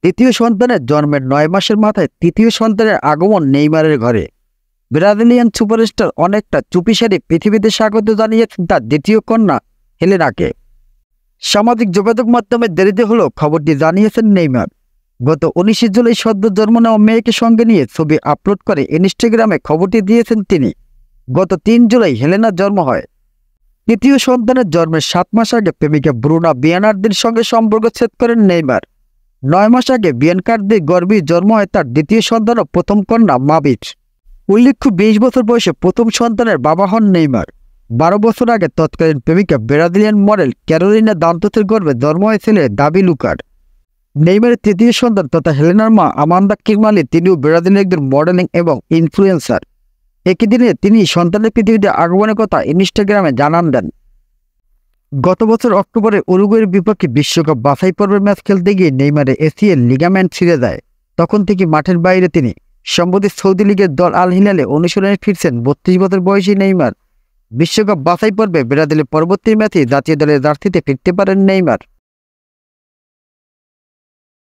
দ্বিতীয় সন্তানের জন্মের ৯ মাসের মাথায় তৃতীয় সন্তানের আগমন নেইমারের ঘরে। ব্রাজিলিয়ান সুপারস্টার অনেকটা চুপিসারে পৃথিবীতে স্বাগত জানিয়েছেন তার দ্বিতীয় কন্যা হেলেনাকে। সামাজিক যোগাযোগ মাধ্যমে দেরিতে হলেও খবরটি জানিয়েছেন নেইমার। গত ১৯ জুলাই সদ্য জন্ম নেওয়া মেয়েকে সঙ্গে নিয়ে ছবি আপলোড করে ইনস্টাগ্রামে খবরটি দিয়েছেন তিনি। গত ৩ জুলাই হেলেনার জন্ম হয়। তৃতীয় সন্তানের জন্মের ৭ মাস আগে প্রেমিকা ব্রুনা বিয়ানার্দির সঙ্গে সম্পর্ক ছেদ করেন নেইমার। ৯ মাস আগে বিয়ানকার্দির গর্ভে জন্ম হয় তার দ্বিতীয় সন্তান ও প্রথম কন্যা মাবির। উল্লেখ্য ২০ বছর বয়সে প্রথম সন্তানের বাবা হন নেইমার। ১২ বছর আগে তৎকালীন প্রেমিকা ব্রাজিলিয়ান মডেল ক্যারোলিনা দান্তোসের গর্ভে জন্ম হয় ছেলে দাবি লুকার। নেইমারের তৃতীয় সন্তান তথা হেলেনার মা আমান্দা কিরমালি, তিনিও ব্রাজিলের একজন মডেলিং এবং ইনফ্লুয়েন্সার। একই দিনে তিনি সন্তানের পৃথিবীতে আগমনের কথা ইনস্টাগ্রামে জানান দেন। গত বছর অক্টোবরে উরুগুয়ের বিপক্ষে বিশ্বকাপ বাছাই পর্বের ম্যাচ খেলতে গিয়ে নেইমারের এসিএল লিগামেন্ট ছিঁড়ে যায়। তখন থেকে মাঠের বাইরে তিনি। সম্প্রতি সৌদি লীগের দল আল হিলালে অনুশীলনে ফিরছেন ৩২ বছর বয়সী নেইমার। বিশ্বকাপ বাছাই পর্বে ব্রাজিলের পরবর্তী ম্যাচে জাতীয় দলের জার্সিতে ফিরতে পারেন নেইমার।